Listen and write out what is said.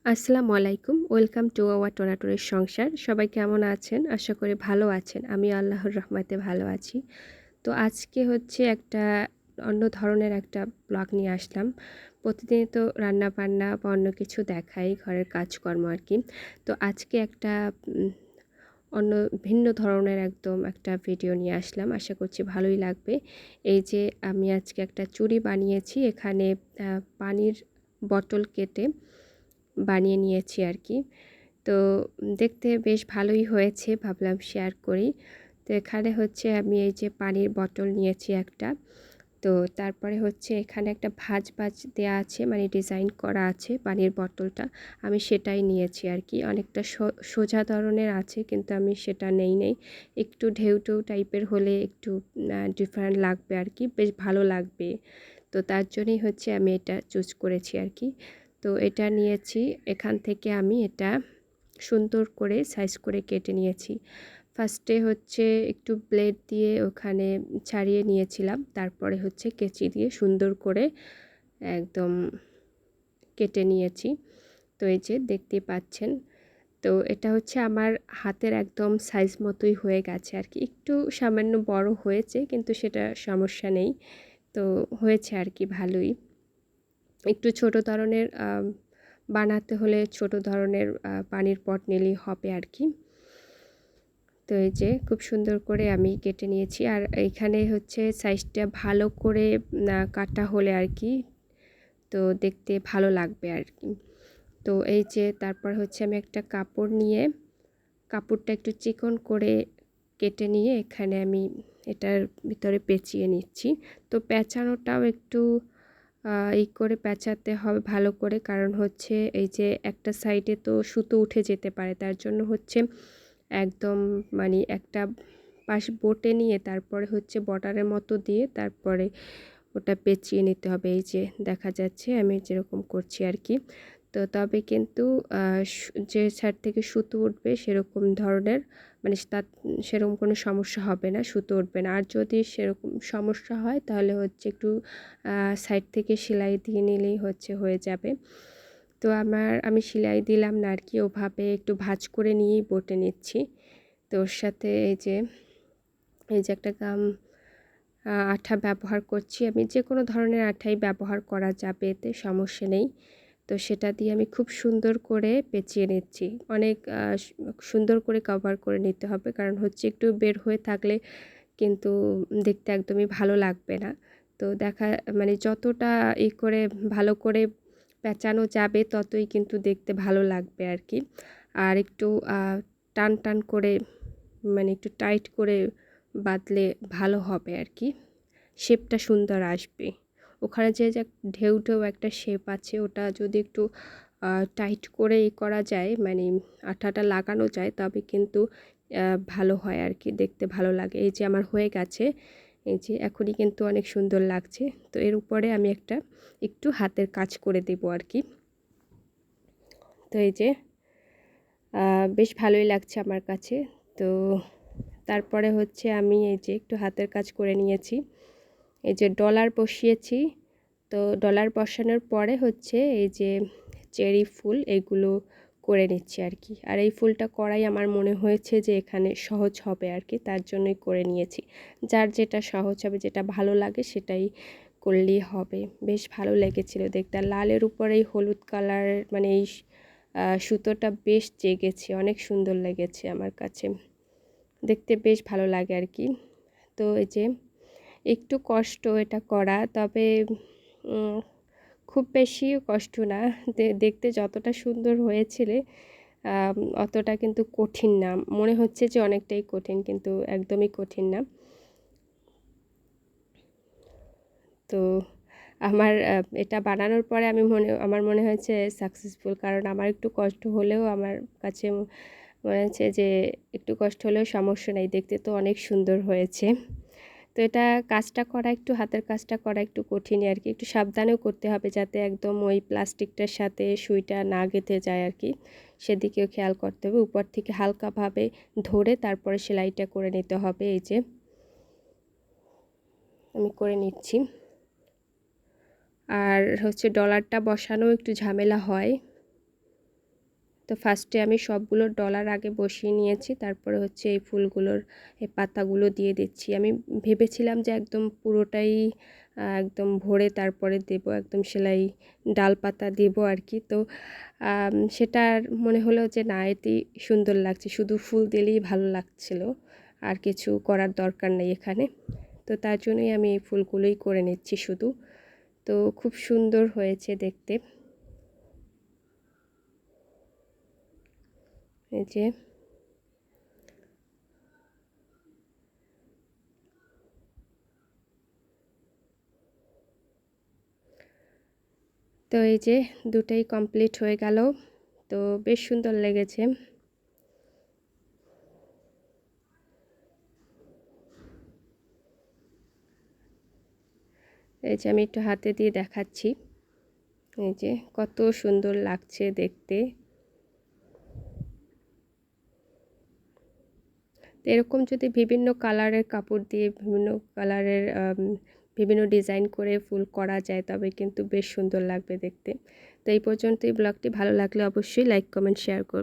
আসসালামু আলাইকুম। Welcome to our টোনাটুনির সংসার। সবাই কেমন আছেন? আশা করি ভালো আছেন। আমি আল্লাহর রহমতে ভালো আছি। তো আজকে হচ্ছে একটা অন্য ধরনের একটা ব্লগ নিয়ে আসলাম। প্রতিদিনই তো রান্না-বান্না বা অন্য কিছু দেখাই, ঘরের কাজকর্ম আরকি। তো আজকে একটা অন্য ভিন্ন ধরনের একদম একটা ভিডিও নিয়ে আসলাম। আশা করছি ভালোই লাগবে। এই যে আমি আজকে একটা চুড়ি বানিয়েছি। এখানে পানির বটল কেটে বানিয়ে নিয়েছি আরকি। তো দেখতে বেশ ভালোই হয়েছে, ভাবলাম শেয়ার করি। তো এখানে হচ্ছে আমি এই যে পানির বটল নিয়েছি একটা। তো তারপরে হচ্ছে এখানে একটা ভাঁজ দেয়া আছে, মানে ডিজাইন করা আছে পানির বটলটা। আমি সেটাই নিয়েছি আরকি। অনেকটা সোজা ধরনের আছে, কিন্তু আমি সেটা নেই নাই। একটু ঢেউ টাইপের হলে একটু ডিফারেন্ট লাগবে আরকি, বেশ ভালো লাগবে। তো তার জন্যই হচ্ছে আমি এটা চুজ করেছি আরকি। তো এটা নিয়েছি, এখান থেকে আমি এটা সুন্দর করে সাইজ করে কেটে নিয়েছি। ফার্স্টে হচ্ছে একটু ব্লেড দিয়ে ওখানে ছাড়িয়ে নিয়েছিলাম, তারপরে হচ্ছে কেচি দিয়ে সুন্দর করে একদম কেটে নিয়েছি। তো এই যে দেখতেই পাচ্ছেন। তো এটা হচ্ছে আমার হাতের একদম সাইজ মতোই হয়ে গেছে আরকি। একটু সামান্য বড় হয়েছে, কিন্তু সেটা সমস্যা নেই। তো হয়েছে আরকি ভালোই। একটু ছোট ধরনের বানাতে হলে ছোট ধরনের পানির পট নিলেই হবে আরকি। তো এই যে খুব সুন্দর করে আমি কেটে নিয়েছি। আর এইখানে হচ্ছে সাইজটা ভালো করে কাটা হলে আরকি, তো দেখতে ভালো লাগবে আরকি। তো এই যে তারপর হচ্ছে আমি একটা কাপড় নিয়ে, কাপড়টা একটু চিকন করে কেটে নিয়ে এখানে আমি এটার ভিতরে পেঁচিয়ে নিচ্ছি। তো পেঁচানোটাও একটু করে পেঁচাতে হবে ভালো করে, কারণ হচ্ছে এই যে একটা সাইডে তো সুতো উঠে যেতে পারে, তার জন্য হচ্ছে একদম মানে একটা পাশ বটে নিয়ে তারপরে হচ্ছে বর্ডারের মতো দিয়ে তারপরে ওটা পেঁচিয়ে নিতে হবে। এই যে দেখা যাচ্ছে আমি যেরকম করছি আর কি। তো তবে কিন্তু যে সাইড থেকে সুতো উঠবে সেরকম ধরনের, মানে তার সেরকম কোনো সমস্যা হবে না, সুতো উঠবে না। আর যদি সেরকম সমস্যা হয় তাহলে হচ্ছে একটু সাইড থেকে সেলাই দিয়ে নিলেই হচ্ছে হয়ে যাবে। তো আমি সেলাই দিলাম না আরকি, ওভাবে একটু ভাঁজ করে নিয়েই বটে নিচ্ছি। তো ওর সাথে এই যে একটা আঠা ব্যবহার করছি আমি। যেকোনো ধরনের আঠাই ব্যবহার করা যাবে, এতে সমস্যা নেই। তো সেটা দিয়ে আমি খুব সুন্দর করে পেঁচিয়ে নিচ্ছি। অনেক সুন্দর করে কভার করে নিতে হবে, কারণ হচ্ছে একটু বের হয়ে থাকলে কিন্তু দেখতে একদমই ভালো লাগবে না। তো মানে যতটা করে ভালো করে পেঁচানো যাবে ততই কিন্তু দেখতে ভালো লাগবে আরকি। আর একটু টান করে, মানে একটু টাইট করে বাঁধলে ভালো হবে আরকি। শেপটা সুন্দর আসবে। ওখানে যে ঢেউ একটা শেপ আছে, ওটা যদি একটু টাইট করে করা যায়, মানে আঠাটা লাগানো যায়, তবে কিন্তু ভালো হয় আরকি, দেখতে ভালো লাগে। এই যে আমার হয়ে গেছে। এই যে এখনই কিন্তু অনেক সুন্দর লাগছে। তো এর উপরে আমি একটু হাতের কাজ করে দেব আরকি। তো এই যে বেশ ভালোই লাগছে আমার কাছে। তো তারপরে হচ্ছে আমি এই যে একটু হাতের কাজ করে নিয়েছি। এই যে ডলার বসিয়েছি। তো ডলার বসানোর পরে হচ্ছে এই যে চেরি ফুল এগুলো করে নিচ্ছি আরকি। আর এই ফুলটা করাই আমার মনে হয়েছে যে এখানে সহজ হবে আরকি, তার জন্যই করে নিয়েছি। যার যেটা সহজ হবে, যেটা ভালো লাগে সেটাই করলেই হবে। বেশ ভালো লেগেছিল দেখতে। আর লালের উপরে এই হলুদ কালার, মানে এই সুতোটা বেশ জেগেছে, অনেক সুন্দর লেগেছে আমার কাছে। দেখতে বেশ ভালো লাগে আরকি। তো এই যে একটু কষ্ট এটা করা, তবে উম খুব বেশিও কষ্ট না। দেখতে যতটা সুন্দর হয়েছিলে অতটা কিন্তু কঠিন না। মনে হচ্ছে যে অনেকটাই কঠিন, কিন্তু একদমই কঠিন না। তো এটা বানানোর পরে আমার মনে হয়েছে সাকসেসফুল, কারণ আমার একটু কষ্ট হলেও আমার কাছে মনে হচ্ছে যে একটু কষ্ট হলেও সমস্যা নেই, দেখতে তো অনেক সুন্দর হয়েছে। তো এটা হাতের কাজটা করা একটু কঠিনই আরকি। একটু সাবধানেও করতে হবে যাতে একদম ওই প্লাস্টিকটার সাথে সুইটা না গেঁথে যায় আরকি। সেদিকেও খেয়াল করতে হবে। উপর থেকে হালকাভাবে ধরে তারপরে সেলাইটা করে নিতে হবে। এই যে আমি করে নিচ্ছি। আর হচ্ছে ডলারটা বসানো একটু ঝামেলা হয়। তো ফার্স্টে আমি সবগুলো ডলার আগে বসিয়ে নিয়েছি, তারপরে হচ্ছে এই ফুলগুলোর এই পাতাগুলো দিয়ে দিচ্ছি। আমি ভেবেছিলাম যে একদম পুরোটাই একদম ভরে তারপরে দেব, একদম সেলাই ডাল পাতা দেব আর কি। তো সেটা আর মনে হলো যে না, এতেই সুন্দর লাগছে, শুধু ফুল দিলেই ভালো লাগছিল, আর কিছু করার দরকার নেই এখানে। তো তার জন্যই আমি এই ফুলগুলোই করে নিচ্ছি শুধু। তো খুব সুন্দর হয়েছে দেখতে। এই যে তো এই যে দুটাই কমপ্লিট হয়ে গেল, তো বেশ সুন্দর লেগেছে। এই যে আমি একটু হাতে দিয়ে দেখাচ্ছি, এই যে কত সুন্দর লাগছে দেখতে। তো এরকম যদি বিভিন্ন কালারের কাপড় দিয়ে বিভিন্ন কালারের বিভিন্ন ডিজাইন করে ফুল করা যায়, তবে কিন্তু বেশ সুন্দর লাগবে দেখতে। তো এই পর্যন্তই ব্লগটি। ভালো লাগলে অবশ্যই লাইক, কমেন্ট, শেয়ার করবেন।